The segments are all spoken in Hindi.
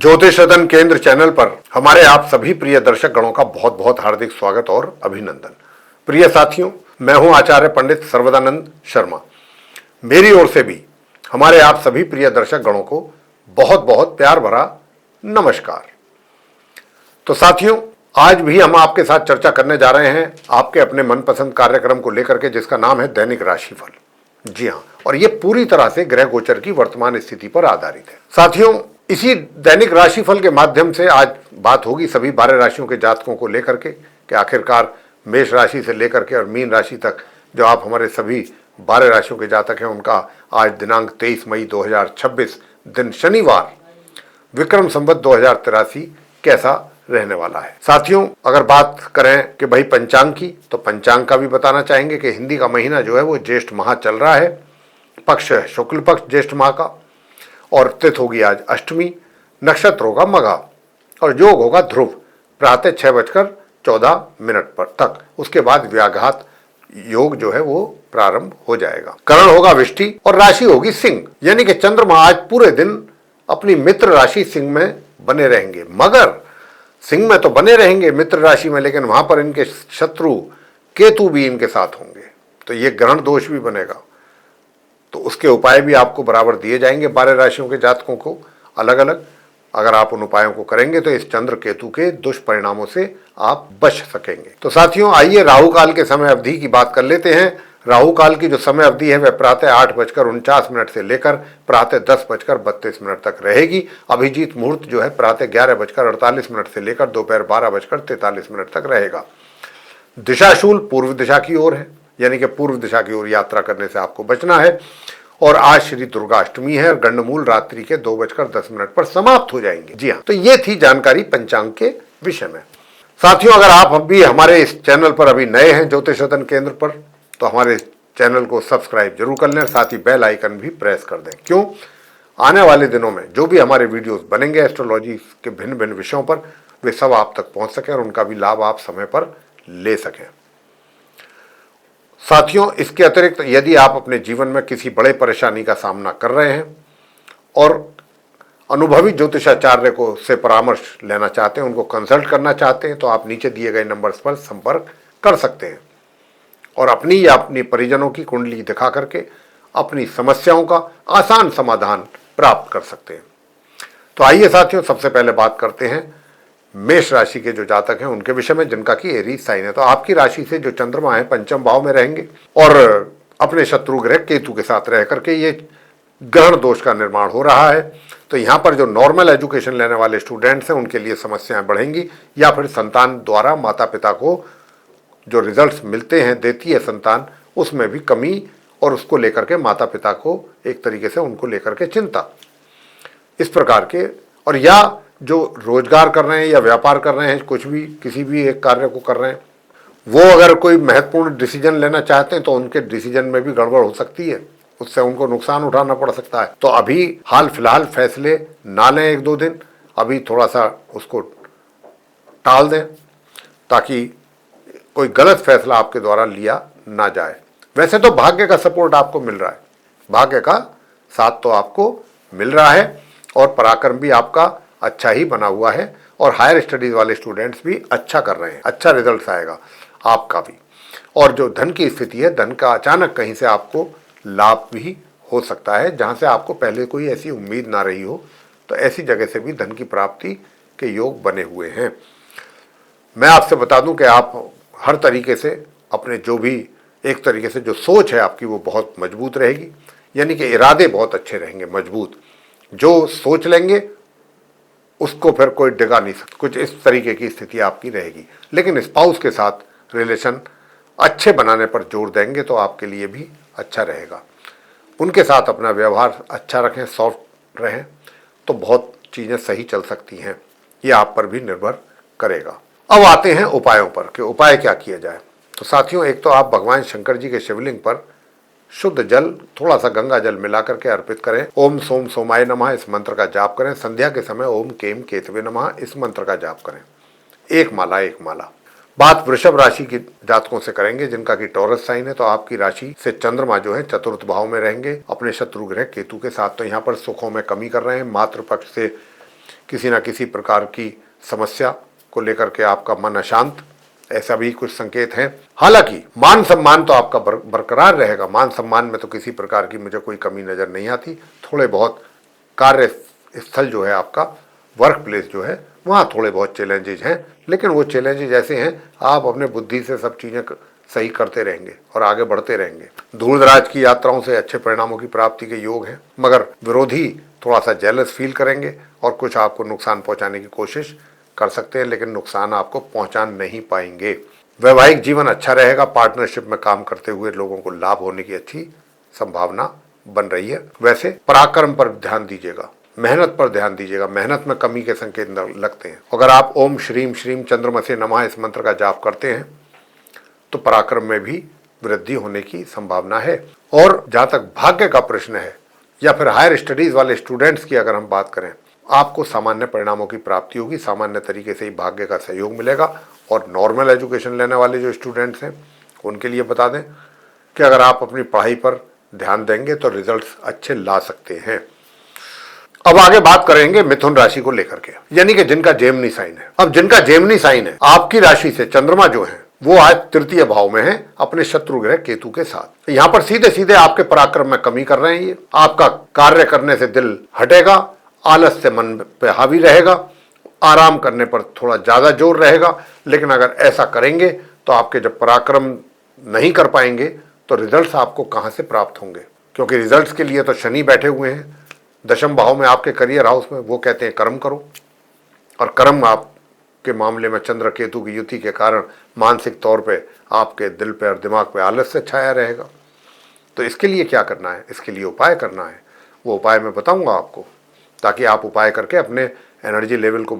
ज्योतिष सदन केंद्र चैनल पर हमारे आप सभी प्रिय दर्शक गणों का बहुत बहुत हार्दिक स्वागत और अभिनंदन। प्रिय साथियों, मैं हूं आचार्य पंडित सर्वदानंद शर्मा। मेरी ओर से भी हमारे आप सभी प्रिय दर्शक गणों को बहुत बहुत प्यार भरा नमस्कार। तो साथियों, आज भी हम आपके साथ चर्चा करने जा रहे हैं आपके अपने मनपसंद कार्यक्रम को लेकर के, जिसका नाम है दैनिक राशिफल। जी हाँ, और ये पूरी तरह से ग्रह गोचर की वर्तमान स्थिति पर आधारित है। साथियों, इसी दैनिक राशिफल के माध्यम से आज बात होगी सभी 12 राशियों के जातकों को लेकर के कि आखिरकार मेष राशि से लेकर के और मीन राशि तक जो आप हमारे सभी 12 राशियों के जातक हैं, उनका आज दिनांक 23 मई 2026 दिन शनिवार विक्रम संवत 2083 कैसा रहने वाला है। साथियों, अगर बात करें कि भाई पंचांग की, तो पंचांग का भी बताना चाहेंगे कि हिंदी का महीना जो है वो ज्येष्ठ माह चल रहा है। पक्ष है शुक्ल पक्ष ज्येष्ठ माह का, और तिथि होगी आज अष्टमी, नक्षत्र होगा मघा और योग होगा ध्रुव प्रातः 6:14 पर तक। उसके बाद व्याघात योग जो है वो प्रारंभ हो जाएगा। करण होगा विष्टि और राशि होगी सिंह, यानी कि चंद्रमा आज पूरे दिन अपनी मित्र राशि सिंह में बने रहेंगे। मगर सिंह में तो बने रहेंगे मित्र राशि में, लेकिन वहां पर इनके शत्रु केतु भी इनके साथ होंगे, तो ये ग्रहण दोष भी बनेगा। तो उसके उपाय भी आपको बराबर दिए जाएंगे 12 राशियों के जातकों को अलग अलग। अगर आप उन उपायों को करेंगे तो इस चंद्र केतु के दुष्परिणामों से आप बच सकेंगे। तो साथियों, आइए राहु काल के समय अवधि की बात कर लेते हैं। राहु काल की जो समय अवधि है वह प्रातः 8:49 से लेकर प्रातः 10:32 तक रहेगी। अभिजीत मुहूर्त जो है प्रातः 11:48 से लेकर दोपहर 12:43 तक रहेगा। दिशाशूल पूर्व दिशा की ओर है, यानी कि पूर्व दिशा की ओर यात्रा करने से आपको बचना है। और आज श्री दुर्गा अष्टमी है और गंडमूल रात्रि के 2:10 पर समाप्त हो जाएंगे। जी हाँ, तो ये थी जानकारी पंचांग के विषय में। साथियों, अगर आप अभी हमारे इस चैनल पर अभी नए हैं ज्योतिष सदन केंद्र पर, तो हमारे चैनल को सब्सक्राइब जरूर कर लें, साथ ही बेल आइकन भी प्रेस कर दें। क्यों? आने वाले दिनों में जो भी हमारे वीडियोस बनेंगे एस्ट्रोलॉजी के भिन्न भिन्न विषयों पर, वे सब आप तक पहुंच सकें और उनका भी लाभ आप समय पर ले सकें। साथियों, इसके अतिरिक्त यदि आप अपने जीवन में किसी बड़े परेशानी का सामना कर रहे हैं और अनुभवी ज्योतिषाचार्य को से परामर्श लेना चाहते हैं, उनको कंसल्ट करना चाहते हैं, तो आप नीचे दिए गए नंबर्स पर संपर्क कर सकते हैं और अपनी या अपनी परिजनों की कुंडली दिखा करके अपनी समस्याओं का आसान समाधान प्राप्त कर सकते हैं। तो आइए साथियों, सबसे पहले बात करते हैं मेष राशि के जो जातक हैं उनके विषय में, जिनका कि एरीज साइन है। तो आपकी राशि से जो चंद्रमा है पंचम भाव में रहेंगे और अपने शत्रु ग्रह केतु के साथ रह करके ये ग्रहण दोष का निर्माण हो रहा है। तो यहाँ पर जो नॉर्मल एजुकेशन लेने वाले स्टूडेंट्स हैं उनके लिए समस्याएं बढ़ेंगी, या फिर संतान द्वारा माता पिता को जो रिजल्ट्स मिलते हैं, देती है संतान, उसमें भी कमी, और उसको लेकर के माता पिता को एक तरीके से उनको लेकर के चिंता, इस प्रकार के। और या जो रोजगार कर रहे हैं या व्यापार कर रहे हैं, कुछ भी किसी भी एक कार्य को कर रहे हैं, वो अगर कोई महत्वपूर्ण डिसीजन लेना चाहते हैं तो उनके डिसीजन में भी गड़बड़ हो सकती है, उससे उनको नुकसान उठाना पड़ सकता है। तो अभी हाल फिलहाल फैसले ना लें, 1-2 दिन अभी थोड़ा सा उसको टाल दें, ताकि कोई गलत फैसला आपके द्वारा लिया ना जाए। वैसे तो भाग्य का सपोर्ट आपको मिल रहा है, भाग्य का साथ तो आपको मिल रहा है और पराक्रम भी आपका अच्छा ही बना हुआ है, और हायर स्टडीज वाले स्टूडेंट्स भी अच्छा कर रहे हैं, अच्छा रिजल्ट आएगा आपका भी। और जो धन की स्थिति है, धन का अचानक कहीं से आपको लाभ भी हो सकता है, जहां से आपको पहले कोई ऐसी उम्मीद ना रही हो, तो ऐसी जगह से भी धन की प्राप्ति के योग बने हुए हैं। मैं आपसे बता दूं कि आप हर तरीके से अपने जो भी एक तरीके से जो सोच है आपकी वो बहुत मजबूत रहेगी, यानी कि इरादे बहुत अच्छे रहेंगे, मजबूत। जो सोच लेंगे उसको फिर कोई डिगा नहीं सकता, कुछ इस तरीके की स्थिति आपकी रहेगी। लेकिन स्पाउस के साथ रिलेशन अच्छे बनाने पर जोर देंगे तो आपके लिए भी अच्छा रहेगा। उनके साथ अपना व्यवहार अच्छा रखें, सॉफ्ट रहें, तो बहुत चीज़ें सही चल सकती हैं। ये आप पर भी निर्भर करेगा। अब आते हैं उपायों पर कि उपाय क्या किया जाए। तो साथियों, एक तो आप भगवान शंकर जी के शिवलिंग पर शुद्ध जल, थोड़ा सा गंगा जल मिला करके अर्पित करें। ओम सोम सोमाय नमः इस मंत्र का जाप करें। संध्या के समय ओम केम केतवे नमः इस मंत्र का जाप करें, एक माला। बात वृषभ राशि के जातकों से करेंगे जिनका कि टॉरस साइन है। तो आपकी राशि से चंद्रमा जो है चतुर्थ भाव में रहेंगे अपने शत्रु ग्रह केतु के साथ। तो यहाँ पर सुखों में कमी कर रहे हैं, मातृ पक्ष से किसी ना किसी प्रकार की समस्या को लेकर के आपका मन अशांत, ऐसा भी कुछ संकेत हैं। हालांकि मान सम्मान तो आपका बरकरार रहेगा, मान सम्मान में तो किसी प्रकार की मुझे कोई कमी नजर नहीं आती। थोड़े बहुत कार्य स्थल जो है आपका, वर्क प्लेस जो है, वहाँ थोड़े बहुत चैलेंजेज हैं, लेकिन वो चैलेंजेज ऐसे हैं आप अपने बुद्धि से सब चीज़ें सही करते रहेंगे और आगे बढ़ते रहेंगे। दूर दराज की यात्राओं से अच्छे परिणामों की प्राप्ति के योग हैं, मगर विरोधी थोड़ा सा जेलस फील करेंगे और कुछ आपको नुकसान पहुंचाने की कोशिश कर सकते हैं, लेकिन नुकसान आपको पहुंचा नहीं पाएंगे। वैवाहिक जीवन अच्छा रहेगा, पार्टनरशिप में काम करते हुए लोगों को लाभ होने की अच्छी संभावना बन रही है। वैसे पराक्रम पर ध्यान दीजिएगा, मेहनत पर ध्यान दीजिएगा, मेहनत में कमी के संकेत लगते हैं। अगर आप ओम श्रीम श्रीम चंद्रमसे नमः इस मंत्र का जाप करते हैं तो पराक्रम में भी वृद्धि होने की संभावना है। और जहां तक भाग्य का प्रश्न है या फिर हायर स्टडीज वाले स्टूडेंट्स की अगर हम बात करें, आपको सामान्य परिणामों की प्राप्ति होगी, सामान्य तरीके से ही भाग्य का सहयोग मिलेगा। और नॉर्मल एजुकेशन लेने वाले जो स्टूडेंट्स हैं उनके लिए बता दें कि अगर आप अपनी पढ़ाई पर ध्यान देंगे तो रिजल्ट्स अच्छे ला सकते हैं। अब आगे बात करेंगे मिथुन राशि को लेकर के, यानी कि जिनका जेमिनी साइन है। अब जिनका जेमिनी साइन है, आपकी राशि से चंद्रमा जो है वो आज तृतीय भाव में है अपने शत्रु ग्रह केतु के साथ। यहां पर सीधे सीधे आपके पराक्रम में कमी कर रहे हैं। ये आपका कार्य करने से दिल हटेगा, आलस से मन पे हावी रहेगा, आराम करने पर थोड़ा ज्यादा जोर रहेगा। लेकिन अगर ऐसा करेंगे तो आपके जब पराक्रम नहीं कर पाएंगे तो रिजल्ट्स आपको कहां से प्राप्त होंगे, क्योंकि रिजल्ट्स के लिए तो शनि बैठे हुए हैं दशम भाव में आपके करियर हाउस में। वो कहते हैं कर्म करो, और कर्म आपके मामले में चंद्र केतु की युति के कारण मानसिक तौर पे आपके दिल पे और दिमाग पे आलस्य छाया रहेगा। तो इसके लिए क्या करना है, इसके लिए उपाय करना है। वो उपाय मैं बताऊंगा आपको, ताकि आप उपाय करके अपने एनर्जी लेवल को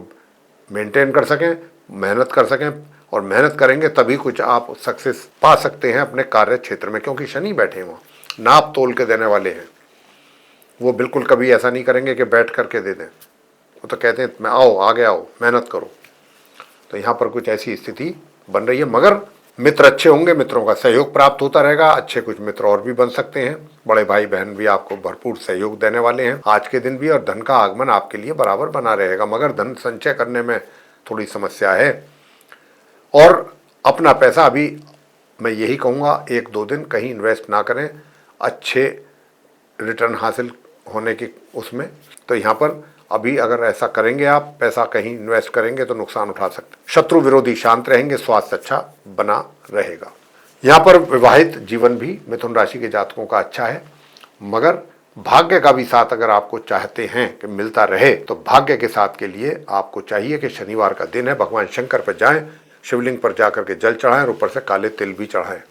मेंटेन कर सकें, मेहनत कर सकें। और मेहनत करेंगे तभी कुछ आप सक्सेस पा सकते हैं अपने कार्य क्षेत्र में, क्योंकि शनि बैठे हैं वहाँ, नाप तोल के देने वाले हैं। वो बिल्कुल कभी ऐसा नहीं करेंगे कि बैठ करके दे दें। वो तो कहते हैं मैं आओ, आगे आओ, मेहनत करो। तो यहाँ पर कुछ ऐसी स्थिति बन रही है, मगर मित्र अच्छे होंगे, मित्रों का सहयोग प्राप्त होता रहेगा। अच्छे कुछ मित्र और भी बन सकते हैं, बड़े भाई बहन भी आपको भरपूर सहयोग देने वाले हैं आज के दिन भी। और धन का आगमन आपके लिए बराबर बना रहेगा, मगर धन संचय करने में थोड़ी समस्या है। और अपना पैसा अभी मैं यही कहूँगा 1-2 दिन कहीं इन्वेस्ट ना करें, अच्छे रिटर्न हासिल होने की उसमें। तो यहाँ पर अभी अगर ऐसा करेंगे, आप पैसा कहीं इन्वेस्ट करेंगे तो नुकसान उठा सकते हैं। शत्रु विरोधी शांत रहेंगे, स्वास्थ्य अच्छा बना रहेगा। यहाँ पर विवाहित जीवन भी मिथुन राशि के जातकों का अच्छा है, मगर भाग्य का भी साथ अगर आपको चाहते हैं कि मिलता रहे तो भाग्य के साथ के लिए आपको चाहिए कि शनिवार का दिन है, भगवान शंकर पर जाएं, शिवलिंग पर जाकर के जल चढ़ाएं और ऊपर से काले तिल भी चढ़ाएं।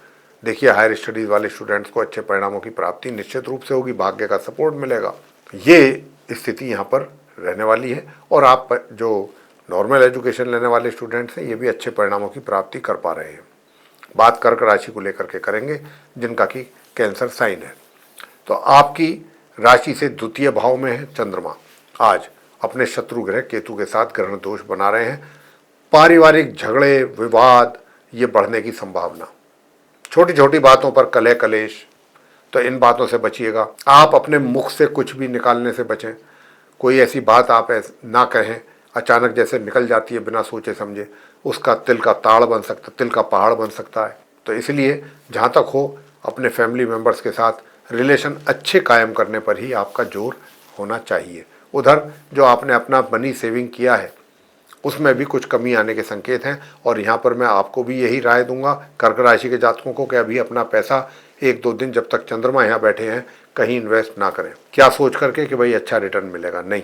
देखिए हायर स्टडीज वाले स्टूडेंट्स को अच्छे परिणामों की प्राप्ति निश्चित रूप से होगी, भाग्य का सपोर्ट मिलेगा। ये स्थिति यहाँ पर रहने वाली है। और आप जो नॉर्मल एजुकेशन लेने वाले स्टूडेंट्स हैं, ये भी अच्छे परिणामों की प्राप्ति कर पा रहे हैं। बात कर्क राशि को लेकर के करेंगे, जिनका कि कैंसर साइन है। तो आपकी राशि से द्वितीय भाव में है चंद्रमा, आज अपने शत्रु ग्रह केतु के साथ ग्रहण दोष बना रहे हैं। पारिवारिक झगड़े विवाद ये बढ़ने की संभावना, छोटी छोटी बातों पर कलह कलेश, तो इन बातों से बचिएगा। आप अपने मुख से कुछ भी निकालने से बचें। कोई ऐसी बात आप ना कहें, अचानक जैसे निकल जाती है बिना सोचे समझे, उसका तिल का ताड़ बन सकता, तिल का पहाड़ बन सकता है। तो इसलिए जहाँ तक हो अपने फैमिली मेम्बर्स के साथ रिलेशन अच्छे कायम करने पर ही आपका जोर होना चाहिए। उधर जो आपने अपना मनी सेविंग किया है उसमें भी कुछ कमी आने के संकेत हैं। और यहाँ पर मैं आपको भी यही राय दूंगा कर्क राशि के जातकों को कि अभी अपना पैसा 1-2 दिन जब तक चंद्रमा यहाँ बैठे हैं कहीं इन्वेस्ट ना करें। क्या सोच करके कि भाई अच्छा रिटर्न मिलेगा, नहीं,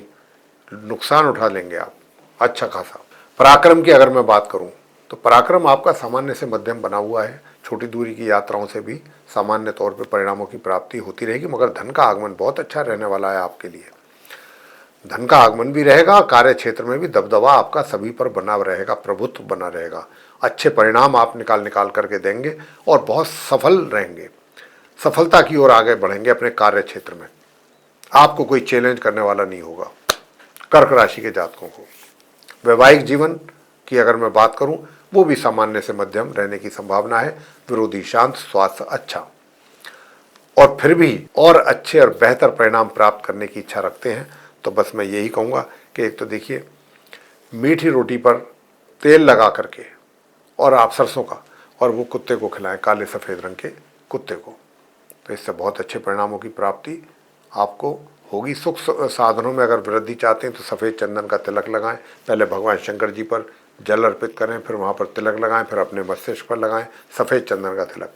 नुकसान उठा लेंगे आप अच्छा खासा। पराक्रम की अगर मैं बात करूँ तो पराक्रम आपका सामान्य से मध्यम बना हुआ है। छोटी दूरी की यात्राओं से भी सामान्य तौर पर परिणामों की प्राप्ति होती रहेगी, मगर धन का आगमन बहुत अच्छा रहने वाला है आपके लिए। धन का आगमन भी रहेगा, कार्य क्षेत्र में भी दबदबा आपका सभी पर बना रहेगा, प्रभुत्व बना रहेगा। अच्छे परिणाम आप निकाल करके देंगे और बहुत सफल रहेंगे, सफलता की ओर आगे बढ़ेंगे अपने कार्य क्षेत्र में। आपको कोई चैलेंज करने वाला नहीं होगा कर्क राशि के जातकों को। वैवाहिक जीवन की अगर मैं बात करूं, वो भी सामान्य से मध्यम रहने की संभावना है। विरोधी शांत, स्वास्थ्य अच्छा, और फिर भी और अच्छे और बेहतर परिणाम प्राप्त करने की इच्छा रखते हैं तो बस मैं यही कहूँगा कि एक तो देखिए, मीठी रोटी पर तेल लगा करके और आप सरसों का, और वो कुत्ते को खिलाएं, काले सफ़ेद रंग के कुत्ते को, तो इससे बहुत अच्छे परिणामों की प्राप्ति आपको होगी। सुख साधनों में अगर वृद्धि चाहते हैं तो सफ़ेद चंदन का तिलक लगाएं। पहले भगवान शंकर जी पर जल अर्पित करें, फिर वहाँ पर तिलक लगाएं, फिर अपने मस्तिष्क पर लगाएं सफ़ेद चंदन का तिलक,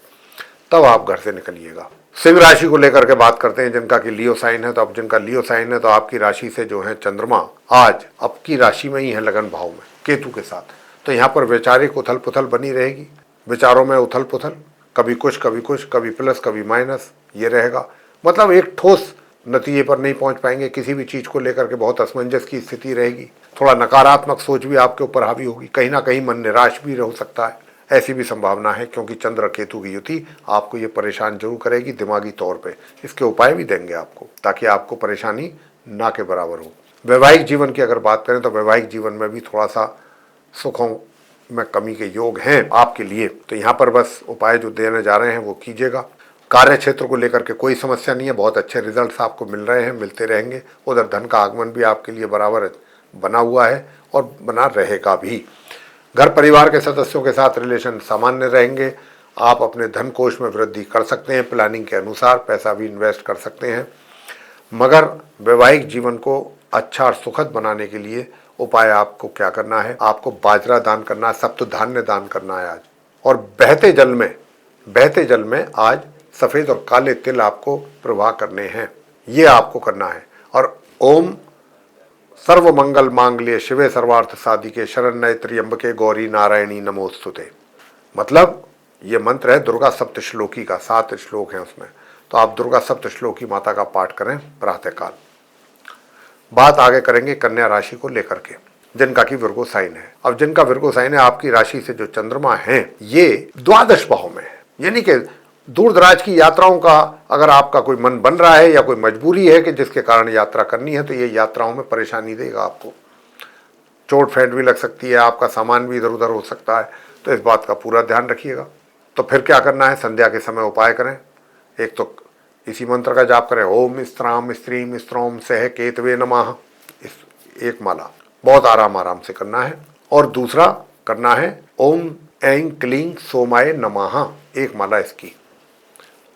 तब आप घर से निकलिएगा। सिंह राशि को लेकर के बात करते हैं, जिनका कि लियो साइन है। तो अब जिनका लियो साइन है, तो आपकी राशि से जो है चंद्रमा आज आपकी राशि में ही है, लगन भाव में केतु के साथ। तो यहाँ पर वैचारिक उथल पुथल बनी रहेगी, विचारों में उथल पुथल, कभी कुछ कभी कुछ, कभी प्लस कभी माइनस, ये रहेगा। मतलब एक ठोस नतीजे पर नहीं पहुंच पाएंगे, किसी भी चीज़ को लेकर के बहुत असमंजस की स्थिति रहेगी। थोड़ा नकारात्मक सोच भी आपके ऊपर हावी होगी, कहीं ना कहीं मन निराश भी हो सकता है, ऐसी भी संभावना है, क्योंकि चंद्र केतु की युति आपको ये परेशान जरूर करेगी दिमागी तौर पे। इसके उपाय भी देंगे आपको, ताकि आपको परेशानी ना के बराबर हो। वैवाहिक जीवन की अगर बात करें तो वैवाहिक जीवन में भी थोड़ा सा सुखों में कमी के योग हैं आपके लिए। तो यहाँ पर बस उपाय जो देने जा रहे हैं वो कीजिएगा। कार्य क्षेत्र को लेकर के कोई समस्या नहीं है, बहुत अच्छे रिजल्ट्स आपको मिल रहे हैं, मिलते रहेंगे। उधर धन का आगमन भी आपके लिए बराबर बना हुआ है और बना रहेगा भी। घर परिवार के सदस्यों के साथ रिलेशन सामान्य रहेंगे। आप अपने धन कोष में वृद्धि कर सकते हैं, प्लानिंग के अनुसार पैसा भी इन्वेस्ट कर सकते हैं। मगर वैवाहिक जीवन को अच्छा और सुखद बनाने के लिए उपाय आपको क्या करना है, आपको बाजरा दान करना है, सप्त धान्य दान करना है आज। और बहते जल में आज सफ़ेद और काले तिल आपको प्रवाह करने हैं, ये आपको करना है। और ओम सर्व मंगल मांगल्ये शिवे सर्वार्थ साधिके शरण्ये त्र्यंबके गौरी नारायणी नमोस्तुते। मतलब ये मंत्र है दुर्गा सप्तश्लोकी का, 7 श्लोक हैं उसमें। तो आप दुर्गा सप्तश्लोकी माता का पाठ करें प्रातःकाल। बात आगे करेंगे कन्या राशि को लेकर के, जिनका की विर्गो साइन है। अब जिनका विर्गो साइन है, आपकी राशि से जो चंद्रमा है ये द्वादश भाव में है, यानी कि दूर दराज की यात्राओं का अगर आपका कोई मन बन रहा है या कोई मजबूरी है कि जिसके कारण यात्रा करनी है, तो ये यात्राओं में परेशानी देगा आपको। चोट फेंट भी लग सकती है, आपका सामान भी इधर उधर हो सकता है, तो इस बात का पूरा ध्यान रखिएगा। तो फिर क्या करना है, संध्या के समय उपाय करें। एक तो इसी मंत्र का जाप करें, ओम स्त्राम स्त्रीम स्त्रोम सह केतवे नमः, इस एक माला बहुत आराम से करना है। और दूसरा करना है ओम ऐं क्लीं सोमाय नमः, एक माला इसकी।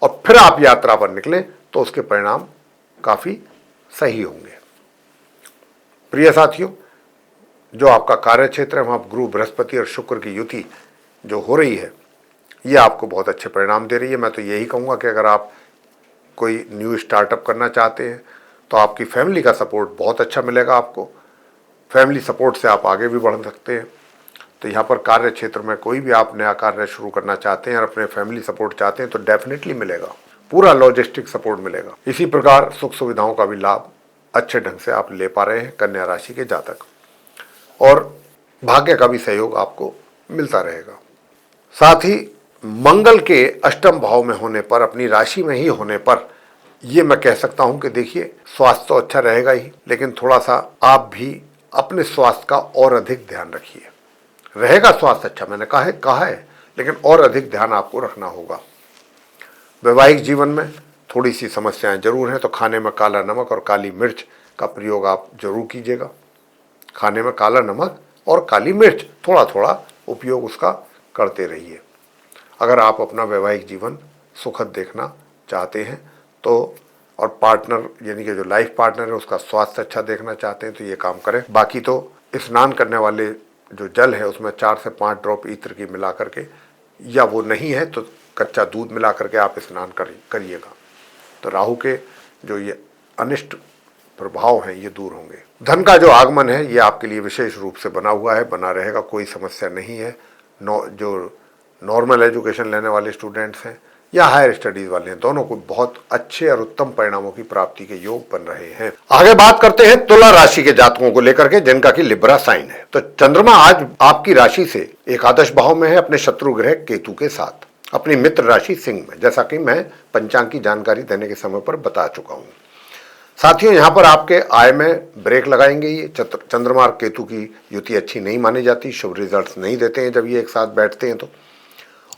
और फिर आप यात्रा पर निकलें तो उसके परिणाम काफ़ी सही होंगे। प्रिय साथियों, जो आपका कार्य क्षेत्र है वहाँ गुरु बृहस्पति और शुक्र की युति जो हो रही है, ये आपको बहुत अच्छे परिणाम दे रही है। मैं तो यही कहूँगा कि अगर आप कोई न्यू स्टार्टअप करना चाहते हैं तो आपकी फैमिली का सपोर्ट बहुत अच्छा मिलेगा आपको। फैमिली सपोर्ट से आप आगे भी बढ़ सकते हैं। तो यहाँ पर कार्य क्षेत्र में कोई भी आप नया कार्य शुरू करना चाहते हैं और अपने फैमिली सपोर्ट चाहते हैं तो डेफिनेटली मिलेगा, पूरा लॉजिस्टिक सपोर्ट मिलेगा। इसी प्रकार सुख सुविधाओं का भी लाभ अच्छे ढंग से आप ले पा रहे हैं कन्या राशि के जातक, और भाग्य का भी सहयोग आपको मिलता रहेगा। साथ ही मंगल के अष्टम भाव में होने पर, अपनी राशि में ही होने पर, ये मैं कह सकता हूँ कि देखिए स्वास्थ्य तो अच्छा रहेगा ही, लेकिन थोड़ा सा आप भी अपने स्वास्थ्य का और अधिक ध्यान रखिए। रहेगा स्वास्थ्य अच्छा, मैंने कहा है, लेकिन और अधिक ध्यान आपको रखना होगा। वैवाहिक जीवन में थोड़ी सी समस्याएं जरूर हैं, तो खाने में काला नमक और काली मिर्च का प्रयोग आप जरूर कीजिएगा। खाने में काला नमक और काली मिर्च थोड़ा थोड़ा उपयोग उसका करते रहिए। अगर आप अपना वैवाहिक जीवन सुखद देखना चाहते हैं तो, और पार्टनर यानी कि जो लाइफ पार्टनर है उसका स्वास्थ्य अच्छा देखना चाहते हैं तो ये काम करें। बाकी तो स्नान करने वाले जो जल है उसमें 4 से 5 ड्रॉप ईत्र की मिला करके, या वो नहीं है तो कच्चा दूध मिला करके आप स्नान करिएगा, तो राहु के जो ये अनिष्ट प्रभाव हैं ये दूर होंगे। धन का जो आगमन है ये आपके लिए विशेष रूप से बना हुआ है, बना रहेगा, कोई समस्या नहीं है। जो नॉर्मल एजुकेशन लेने वाले स्टूडेंट्स हैं या हायर स्टडीज वाले हैं, दोनों को बहुत अच्छे और उत्तम परिणामों की प्राप्ति के योग बन रहे हैं। आगे बात करते हैं तुला राशि के जातकों को लेकर के, जिनका की लिब्रा साइन है। तो चंद्रमा आज आपकी राशि से एकादश भाव में है, अपने शत्रु ग्रह केतु के साथ, अपनी मित्र राशि सिंह में, जैसा कि मैं पंचांग की जानकारी देने के समय पर बता चुका हूं। साथियों, यहाँ पर आपके आय में ब्रेक लगाएंगे। ये चंद्रमा और केतु की युति अच्छी नहीं मानी जाती, शुभ रिजल्ट नहीं देते हैं जब ये एक साथ बैठते हैं तो।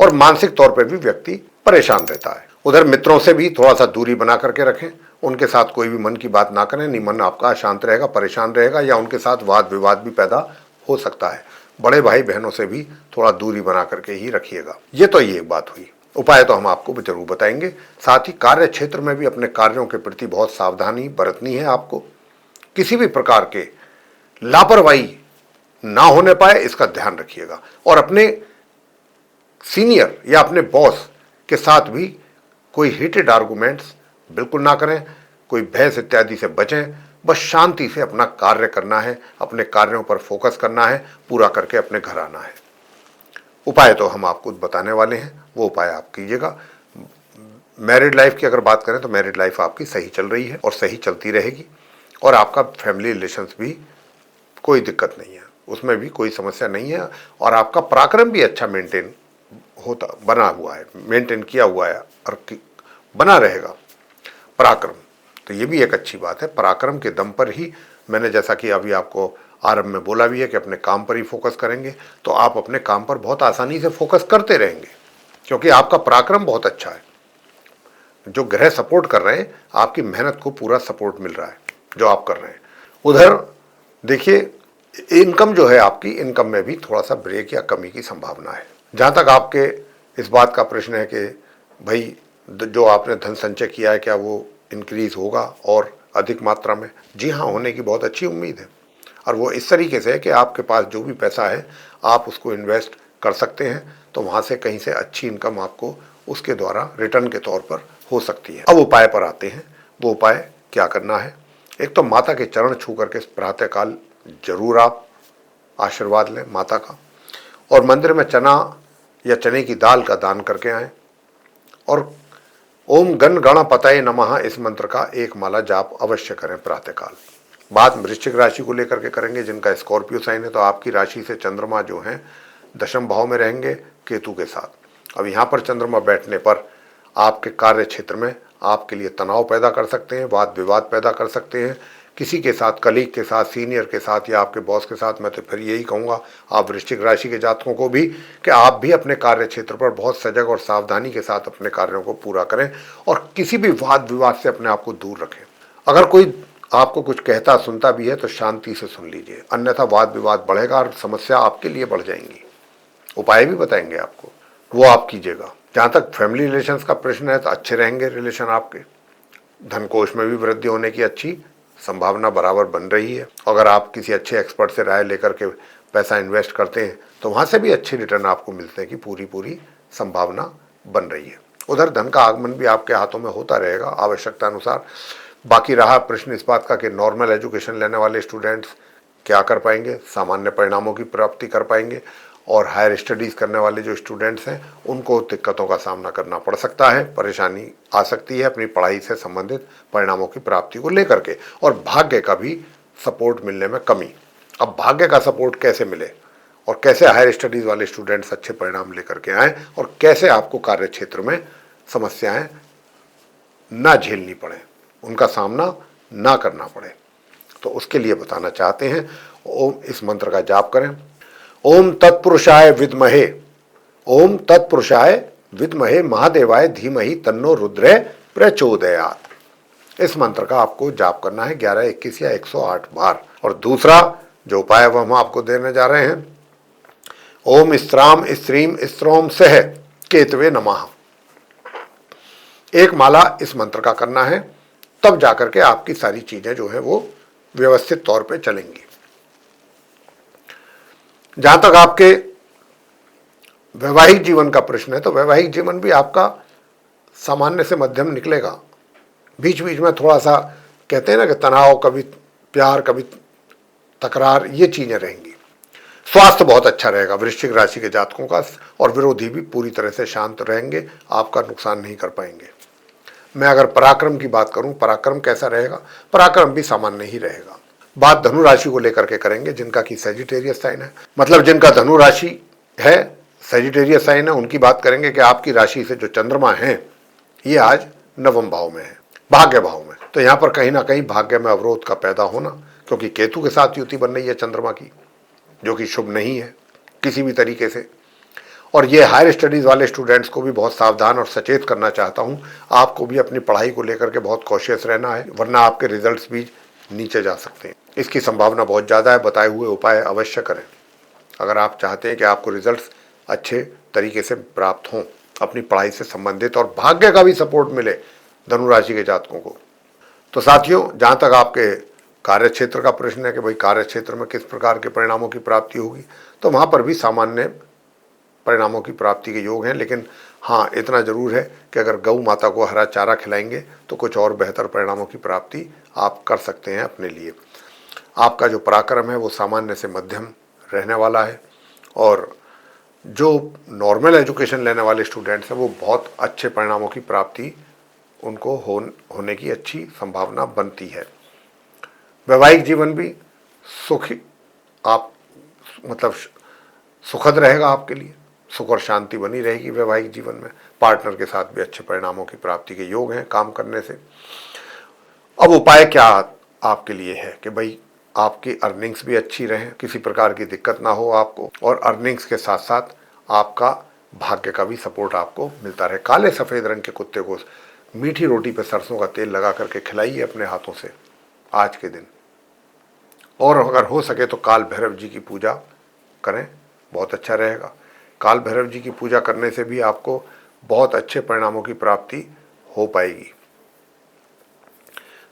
और मानसिक तौर पर भी व्यक्ति परेशान रहता है। उधर मित्रों से भी थोड़ा सा दूरी बना करके रखें, उनके साथ कोई भी मन की बात ना करें, नहीं मन आपका अशांत रहेगा, परेशान रहेगा, या उनके साथ वाद विवाद भी पैदा हो सकता है। बड़े भाई बहनों से भी थोड़ा दूरी बना करके ही रखिएगा। ये तो ये एक बात हुई। उपाय तो हम आपको जरूर बताएंगे। साथ ही कार्य क्षेत्र में भी अपने कार्यों के प्रति बहुत सावधानी बरतनी है आपको। किसी भी प्रकार के लापरवाही ना होने पाए, इसका ध्यान रखिएगा। और अपने सीनियर या अपने बॉस के साथ भी कोई हीटेड आर्गुमेंट्स बिल्कुल ना करें, कोई बहस इत्यादि से बचें। बस शांति से अपना कार्य करना है, अपने कार्यों पर फोकस करना है, पूरा करके अपने घर आना है। उपाय तो हम आपको बताने वाले हैं, वो उपाय आप कीजिएगा। मैरिड लाइफ की अगर बात करें तो मैरिड लाइफ आपकी सही चल रही है और सही चलती रहेगी, और आपका फैमिली रिलेशंस भी कोई दिक्कत नहीं है, उसमें भी कोई समस्या नहीं है, और आपका पराक्रम भी अच्छा मेंटेन होता बना हुआ है, मेंटेन किया हुआ है और बना रहेगा पराक्रम। तो ये भी एक अच्छी बात है। पराक्रम के दम पर ही, मैंने जैसा कि अभी आपको आरंभ में बोला भी है कि अपने काम पर ही फोकस करेंगे, तो आप अपने काम पर बहुत आसानी से फोकस करते रहेंगे, क्योंकि आपका पराक्रम बहुत अच्छा है। जो ग्रह सपोर्ट कर रहे हैं, आपकी मेहनत को पूरा सपोर्ट मिल रहा है जो आप कर रहे हैं। उधर देखिए, इनकम जो है आपकी, इनकम में भी थोड़ा सा ब्रेक या कमी की संभावना है। जहाँ तक आपके इस बात का प्रश्न है कि भाई जो आपने धन संचय किया है क्या वो इंक्रीज होगा और अधिक मात्रा में, जी हाँ, होने की बहुत अच्छी उम्मीद है। और वो इस तरीके से है कि आपके पास जो भी पैसा है आप उसको इन्वेस्ट कर सकते हैं, तो वहाँ से कहीं से अच्छी इनकम आपको उसके द्वारा रिटर्न के तौर पर हो सकती है। अब उपाय पर आते हैं। वो उपाय क्या करना है? एक तो माता के चरण छू करके प्रातःकाल जरूर आप आशीर्वाद लें माता का, और मंदिर में चना या चने की दाल का दान करके आएँ, और ओम गण गणपतये नमः इस मंत्र का एक माला जाप अवश्य करें प्रातःकाल। बात वृश्चिक राशि को लेकर के करेंगे। जिनका स्कॉर्पियो साइन है, तो आपकी राशि से चंद्रमा जो हैं दशम भाव में रहेंगे केतु के साथ। अब यहाँ पर चंद्रमा बैठने पर आपके कार्य क्षेत्र में आपके लिए तनाव पैदा कर सकते हैं, वाद विवाद पैदा कर सकते हैं, किसी के साथ, कलीग के साथ, सीनियर के साथ या आपके बॉस के साथ। मैं तो फिर यही कहूँगा आप वृश्चिक राशि के जातकों को भी कि आप भी अपने कार्य क्षेत्र पर बहुत सजग और सावधानी के साथ अपने कार्यों को पूरा करें, और किसी भी वाद विवाद से अपने आप को दूर रखें। अगर कोई आपको कुछ कहता सुनता भी है तो शांति से सुन लीजिए, अन्यथा वाद विवाद बढ़ेगा और समस्या आपके लिए बढ़ जाएंगी। उपाय भी बताएंगे आपको, वो आप कीजिएगा। जहाँ तक फैमिली रिलेशंस का प्रश्न है, तो अच्छे रहेंगे रिलेशन आपके। धन कोष में भी वृद्धि होने की अच्छी संभावना बराबर बन रही है। अगर आप किसी अच्छे एक्सपर्ट से राय लेकर के पैसा इन्वेस्ट करते हैं तो वहाँ से भी अच्छे रिटर्न आपको मिलते हैं, कि पूरी संभावना बन रही है। उधर धन का आगमन भी आपके हाथों में होता रहेगा आवश्यकता अनुसार। बाकी रहा प्रश्न इस बात का कि नॉर्मल एजुकेशन लेने वाले स्टूडेंट्स क्या कर पाएंगे, सामान्य परिणामों की प्राप्ति कर पाएंगे, और हायर स्टडीज़ करने वाले जो स्टूडेंट्स हैं उनको दिक्कतों का सामना करना पड़ सकता है, परेशानी आ सकती है अपनी पढ़ाई से संबंधित परिणामों की प्राप्ति को लेकर के, और भाग्य का भी सपोर्ट मिलने में कमी। अब भाग्य का सपोर्ट कैसे मिले, और कैसे हायर स्टडीज़ वाले स्टूडेंट्स अच्छे परिणाम लेकर के आएँ, और कैसे आपको कार्य क्षेत्र में समस्याएँ ना झेलनी पड़े, उनका सामना ना करना पड़े, तो उसके लिए बताना चाहते हैं। ओम इस मंत्र का जाप करें। ओम तत्पुरुषाय विद्महे, ओम तत्पुरुषाय विद्महे महादेवाय धीमहि तन्नो रुद्रे प्रचोदयात्। इस मंत्र का आपको जाप करना है 11, 21 या 108 बार। और दूसरा जो उपाय वह हम आपको देने जा रहे हैं, ओम स्त्राम स्त्रीम स्त्रोम सह केतवे नमः। एक माला इस मंत्र का करना है, तब जाकर के आपकी सारी चीजें जो है वो व्यवस्थित तौर पे चलेंगी। जहां तक आपके वैवाहिक जीवन का प्रश्न है, तो वैवाहिक जीवन भी आपका सामान्य से मध्यम निकलेगा। बीच बीच में थोड़ा सा कहते हैं ना कि तनाव, कभी प्यार, कभी तकरार, ये चीजें रहेंगी। स्वास्थ्य बहुत अच्छा रहेगा वृश्चिक राशि के जातकों का, और विरोधी भी पूरी तरह से शांत रहेंगे, आपका नुकसान नहीं कर पाएंगे। मैं अगर पराक्रम की बात करूं, पराक्रम कैसा रहेगा? पराक्रम भी सामान्य ही रहेगा। बात धनु राशि को लेकर के करेंगे, जिनका कि सजिटेरियस साइन है, मतलब जिनका धनु राशि है, सजिटेरियस साइन है, उनकी बात करेंगे कि आपकी राशि से जो चंद्रमा है ये आज नवम भाव में है, भाग्य भाव में। तो यहाँ पर कहीं ना कहीं भाग्य में अवरोध का पैदा होना, क्योंकि केतु के साथ युति बन रही है चंद्रमा की, जो कि शुभ नहीं है किसी भी तरीके से। और ये हायर स्टडीज़ वाले स्टूडेंट्स को भी बहुत सावधान और सचेत करना चाहता हूँ, आपको भी अपनी पढ़ाई को लेकर के बहुत कॉशियस रहना है, वरना आपके रिजल्ट्स भी नीचे जा सकते हैं। इसकी संभावना बहुत ज़्यादा है। बताए हुए उपाय अवश्य करें अगर आप चाहते हैं कि आपको रिजल्ट्स अच्छे तरीके से प्राप्त हों, अपनी पढ़ाई से संबंधित, और भाग्य का भी सपोर्ट मिले धनु राशि के जातकों को। तो साथियों, जहाँ तक आपके कार्य क्षेत्र का प्रश्न है कि भाई कार्य क्षेत्र में किस प्रकार के परिणामों की प्राप्ति होगी, तो वहाँ पर भी सामान्य परिणामों की प्राप्ति के योग हैं। लेकिन हाँ, इतना जरूर है कि अगर गौ माता को हरा चारा खिलाएंगे तो कुछ और बेहतर परिणामों की प्राप्ति आप कर सकते हैं अपने लिए। आपका जो पराक्रम है वो सामान्य से मध्यम रहने वाला है, और जो नॉर्मल एजुकेशन लेने वाले स्टूडेंट्स हैं वो बहुत अच्छे परिणामों की प्राप्ति उनको होने की अच्छी संभावना बनती है। वैवाहिक जीवन भी सुखी आप मतलब सुखद रहेगा आपके लिए, सुख और शांति बनी रहेगी वैवाहिक जीवन में। पार्टनर के साथ भी अच्छे परिणामों की प्राप्ति के योग हैं काम करने से। अब उपाय क्या आपके लिए है कि भाई आपकी अर्निंग्स भी अच्छी रहें, किसी प्रकार की दिक्कत ना हो आपको, और अर्निंग्स के साथ साथ आपका भाग्य का भी सपोर्ट आपको मिलता रहे। काले सफ़ेद रंग के कुत्ते को मीठी रोटी पे सरसों का तेल लगा करके खिलाइए अपने हाथों से आज के दिन, और अगर हो सके तो काल भैरव जी की पूजा करें, बहुत अच्छा रहेगा। काल भैरव जी की पूजा करने से भी आपको बहुत अच्छे परिणामों की प्राप्ति हो पाएगी।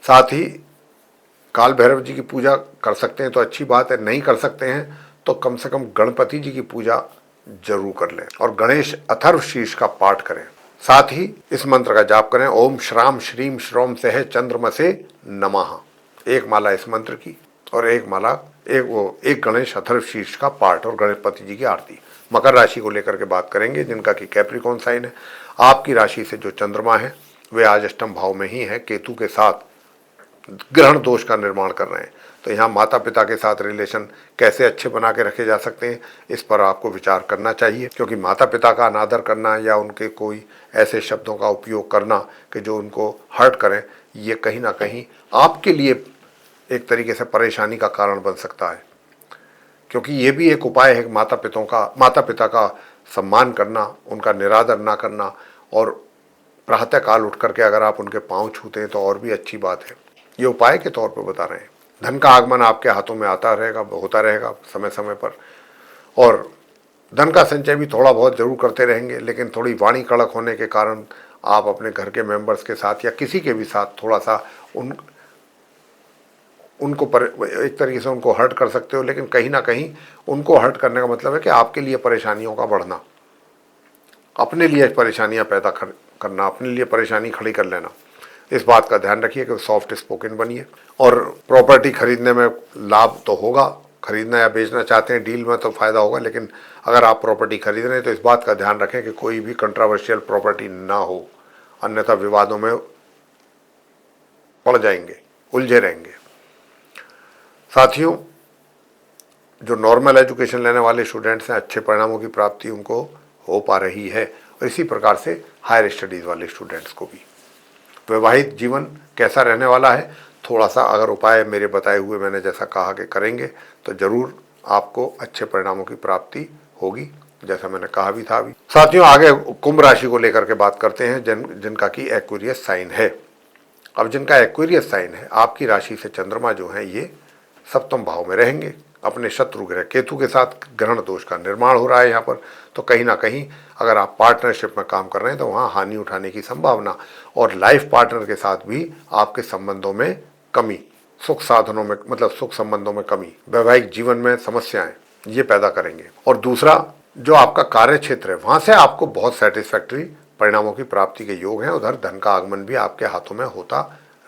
साथ ही काल भैरव जी की पूजा कर सकते हैं तो अच्छी बात है, नहीं कर सकते हैं तो कम से कम गणपति जी की पूजा जरूर कर लें, और गणेश अथर्व शीर्ष का पाठ करें। साथ ही इस मंत्र का जाप करें, ओम श्राम श्रीम श्रोम से चंद्रमसे नमः। एक माला इस मंत्र की, और एक माला एक गणेश अथर्व शीर्ष का पाठ, और गणपति जी की आरती। मकर राशि को लेकर के बात करेंगे, जिनका कि कैप्रिकॉर्न साइन है। आपकी राशि से जो चंद्रमा है वे आज अष्टम भाव में ही है, केतु के साथ ग्रहण दोष का निर्माण कर रहे हैं। तो यहाँ माता पिता के साथ रिलेशन कैसे अच्छे बना के रखे जा सकते हैं, इस पर आपको विचार करना चाहिए, क्योंकि माता पिता का अनादर करना या उनके कोई ऐसे शब्दों का उपयोग करना कि जो उनको हर्ट करें, ये कहीं ना कहीं आपके लिए एक तरीके से परेशानी का कारण बन सकता है। क्योंकि ये भी एक उपाय है माता पिता का सम्मान करना, उनका निरादर ना करना, और प्रातः काल उठ करके अगर आप उनके पाँव छूते हैं तो और भी अच्छी बात है। ये उपाय के तौर पर बता रहे हैं। धन का आगमन आपके हाथों में होता रहेगा समय समय पर, और धन का संचय भी थोड़ा बहुत जरूर करते रहेंगे। लेकिन थोड़ी वाणी कड़क होने के कारण आप अपने घर के मेंबर्स के साथ या किसी के भी साथ थोड़ा सा एक तरीके से उनको हर्ट कर सकते हो। लेकिन कहीं ना कहीं उनको हर्ट करने का मतलब है कि आपके लिए परेशानियों का बढ़ना, अपने लिए परेशानियां पैदा करना, अपने लिए परेशानी खड़ी कर लेना। इस बात का ध्यान रखिए कि सॉफ्ट स्पोकन बनिए। और प्रॉपर्टी खरीदने में लाभ तो होगा, खरीदना या बेचना चाहते हैं डील में तो फ़ायदा होगा। लेकिन अगर आप प्रॉपर्टी खरीद रहे हैं तो इस बात का ध्यान रखें कि कोई भी कंट्रोवर्शियल प्रॉपर्टी ना हो, अन्यथा विवादों में पड़ जाएंगे, उलझे रहेंगे। साथियों, जो नॉर्मल एजुकेशन लेने वाले स्टूडेंट्स हैं, अच्छे परिणामों की प्राप्ति उनको हो पा रही है, और इसी प्रकार से हायर स्टडीज़ वाले स्टूडेंट्स को भी। वैवाहिक जीवन कैसा रहने वाला है, थोड़ा सा अगर उपाय मेरे बताए हुए मैंने जैसा कहा कि करेंगे तो ज़रूर आपको अच्छे परिणामों की प्राप्ति होगी, जैसा मैंने कहा भी था अभी। साथियों, आगे कुंभ राशि को लेकर के बात करते हैं, जिनका कि एक्वेरियस साइन है। अब जिनका एक्वेरियस साइन है, आपकी राशि से चंद्रमा जो है ये सप्तम भाव में रहेंगे। अपने शत्रु ग्रह केतु के साथ ग्रहण दोष का निर्माण हो रहा है यहाँ पर। तो कहीं ना कहीं अगर आप पार्टनरशिप में काम कर रहे हैं तो वहाँ हानि उठाने की संभावना, और लाइफ पार्टनर के साथ भी आपके संबंधों में कमी, सुख साधनों में मतलब सुख संबंधों में कमी, वैवाहिक जीवन में समस्याएं ये पैदा करेंगे। और दूसरा, जो आपका कार्य क्षेत्र है वहाँ से आपको बहुत सेटिस्फैक्ट्री परिणामों की प्राप्ति के योग हैं। उधर धन का आगमन भी आपके हाथों में होता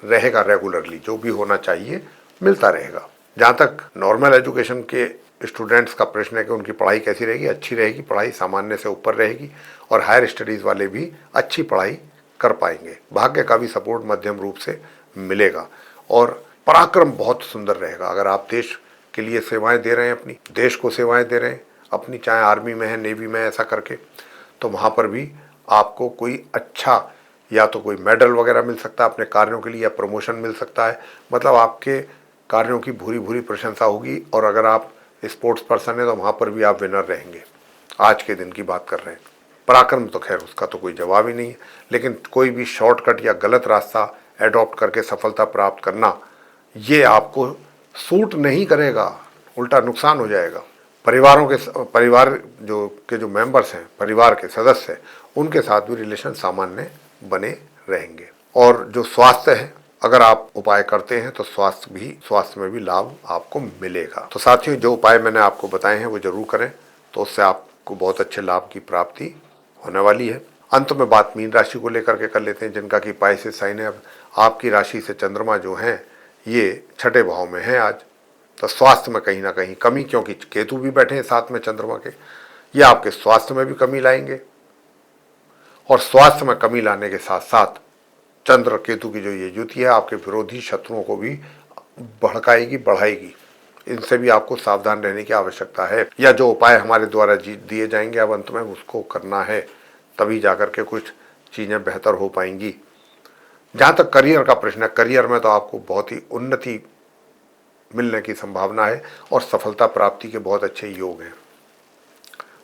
रहेगा, रेगुलरली जो भी होना चाहिए मिलता रहेगा। जहाँ तक नॉर्मल एजुकेशन के स्टूडेंट्स का प्रश्न है कि उनकी पढ़ाई कैसी रहेगी, अच्छी रहेगी, पढ़ाई सामान्य से ऊपर रहेगी, और हायर स्टडीज़ वाले भी अच्छी पढ़ाई कर पाएंगे। भाग्य का भी सपोर्ट मध्यम रूप से मिलेगा, और पराक्रम बहुत सुंदर रहेगा। अगर आप देश के लिए सेवाएं दे रहे हैं, अपनी देश को सेवाएं दे रहे हैं अपनी, चाहे आर्मी में है, नेवी में, ऐसा करके, तो वहाँ पर भी आपको कोई अच्छा या तो कोई मेडल वगैरह मिल सकता है अपने कार्यों के लिए, या प्रमोशन मिल सकता है। मतलब आपके कार्यों की भूरी भूरी प्रशंसा होगी। और अगर आप स्पोर्ट्स पर्सन हैं तो वहाँ पर भी आप विनर रहेंगे। आज के दिन की बात कर रहे हैं। पराक्रम तो खैर उसका तो कोई जवाब ही नहीं है, लेकिन कोई भी शॉर्टकट या गलत रास्ता एडॉप्ट करके सफलता प्राप्त करना, ये आपको सूट नहीं करेगा, उल्टा नुकसान हो जाएगा। परिवार जो मेंबर्स हैं, परिवार के सदस्य हैं, उनके साथ भी रिलेशन सामान्य बने रहेंगे। और जो स्वास्थ्य है, अगर आप उपाय करते हैं तो स्वास्थ्य में भी लाभ आपको मिलेगा। तो साथियों, जो उपाय मैंने आपको बताए हैं वो जरूर करें, तो उससे आपको बहुत अच्छे लाभ की प्राप्ति होने वाली है। अंत में बात मीन राशि को लेकर के कर लेते हैं, जिनका कि पाइसेस साइन है। अब आपकी राशि से चंद्रमा जो हैं ये छठे भाव में है आज, तो स्वास्थ्य में कहीं ना कहीं कमी, क्योंकि केतु भी बैठे हैं साथ में चंद्रमा के, ये आपके स्वास्थ्य में भी कमी लाएंगे। और स्वास्थ्य में कमी लाने के साथ साथ चंद्र केतु की जो ये युति है आपके विरोधी शत्रुओं को भी भड़काएगी, बढ़ाएगी। इनसे भी आपको सावधान रहने की आवश्यकता है, या जो उपाय हमारे द्वारा दिए जाएंगे अब अंत में उसको करना है, तभी जाकर के कुछ चीज़ें बेहतर हो पाएंगी। जहाँ तक करियर का प्रश्न है, करियर में तो आपको बहुत ही उन्नति मिलने की संभावना है और सफलता प्राप्ति के बहुत अच्छे योग हैं।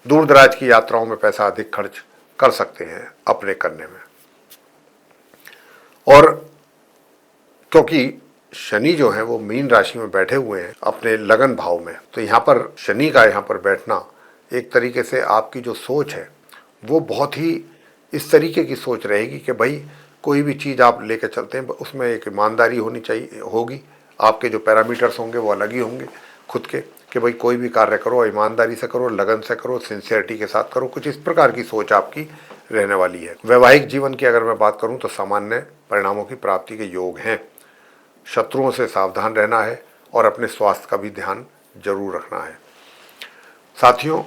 दूर दराज की यात्राओं में पैसा अधिक खर्च कर सकते हैं अपने करने में। और क्योंकि शनि जो है वो मीन राशि में बैठे हुए हैं अपने लगन भाव में, तो यहाँ पर शनि का यहाँ पर बैठना एक तरीके से आपकी जो सोच है वो बहुत ही इस तरीके की सोच रहेगी कि भाई कोई भी चीज़ आप लेकर चलते हैं उसमें एक ईमानदारी होगी। आपके जो पैरामीटर्स होंगे वो अलग ही होंगे खुद के, कि भाई कोई भी कार्य करो ईमानदारी से करो, लगन से करो, सिंसियरिटी के साथ करो। कुछ इस प्रकार की सोच आपकी रहने वाली है। वैवाहिक जीवन की अगर मैं बात करूं तो सामान्य परिणामों की प्राप्ति के योग हैं। शत्रुओं से सावधान रहना है और अपने स्वास्थ्य का भी ध्यान जरूर रखना है। साथियों,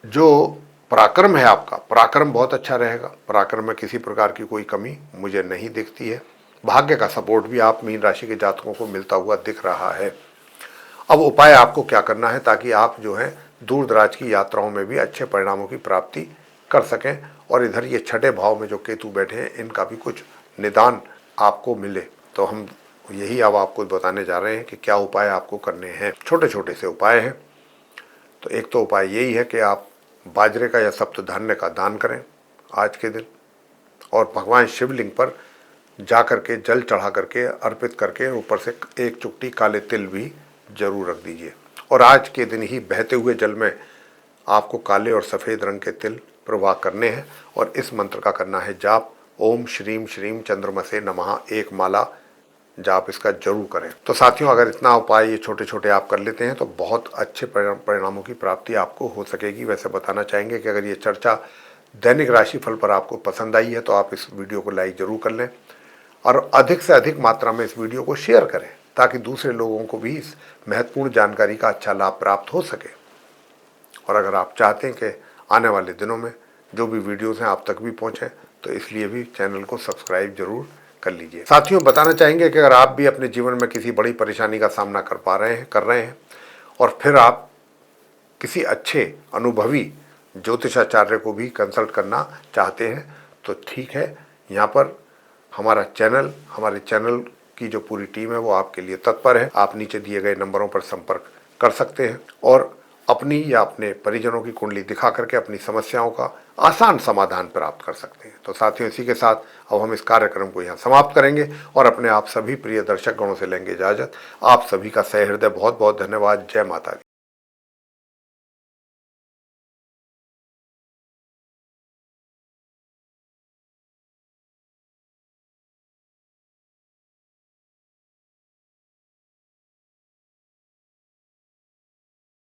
जो पराक्रम है आपका, पराक्रम बहुत अच्छा रहेगा। पराक्रम में किसी प्रकार की कोई कमी मुझे नहीं दिखती है। भाग्य का सपोर्ट भी आप मीन राशि के जातकों को मिलता हुआ दिख रहा है। अब उपाय आपको क्या करना है ताकि आप जो है दूर दराज की यात्राओं में भी अच्छे परिणामों की प्राप्ति कर सकें, और इधर ये छठे भाव में जो केतु बैठे हैं इनका भी कुछ निदान आपको मिले। तो हम यही अब आपको बताने जा रहे हैं कि क्या उपाय आपको करने हैं। छोटे छोटे से उपाय हैं। तो एक तो उपाय यही है कि आप बाजरे का या सप्त धान्य का दान करें आज के दिन, और भगवान शिवलिंग पर जा करके जल चढ़ा करके अर्पित करके ऊपर से एक चुटकी काले तिल भी जरूर रख दीजिए। और आज के दिन ही बहते हुए जल में आपको काले और सफ़ेद रंग के तिल प्रवाह करने हैं, और इस मंत्र का करना है जाप, ओम श्रीम श्रीम चंद्रमसे नमः, एक माला जाप इसका जरूर करें। तो साथियों, अगर इतना उपाय ये छोटे छोटे आप कर लेते हैं तो बहुत अच्छे परिणामों की प्राप्ति आपको हो सकेगी। वैसे बताना चाहेंगे कि अगर ये चर्चा दैनिक राशिफल पर आपको पसंद आई है तो आप इस वीडियो को लाइक जरूर कर लें, और अधिक से अधिक मात्रा में इस वीडियो को शेयर करें ताकि दूसरे लोगों को भी इस महत्वपूर्ण जानकारी का अच्छा लाभ प्राप्त हो सके। और अगर आप चाहते हैं कि आने वाले दिनों में जो भी वीडियोस हैं आप तक भी पहुँचें, तो इसलिए भी चैनल को सब्सक्राइब जरूर कर लीजिए। साथियों, बताना चाहेंगे कि अगर आप भी अपने जीवन में किसी बड़ी परेशानी का सामना कर रहे हैं और फिर आप किसी अच्छे अनुभवी ज्योतिषाचार्य को भी कंसल्ट करना चाहते हैं तो ठीक है, यहाँ पर हमारे चैनल की जो पूरी टीम है वो आपके लिए तत्पर है। आप नीचे दिए गए नंबरों पर संपर्क कर सकते हैं और अपनी या अपने परिजनों की कुंडली दिखा करके अपनी समस्याओं का आसान समाधान प्राप्त कर सकते हैं। तो साथियों, इसी के साथ अब हम इस कार्यक्रम को यहाँ समाप्त करेंगे और अपने आप सभी प्रिय दर्शक गणों से लेंगे इजाजत। आप सभी का सहृदय बहुत बहुत धन्यवाद। जय माता दी।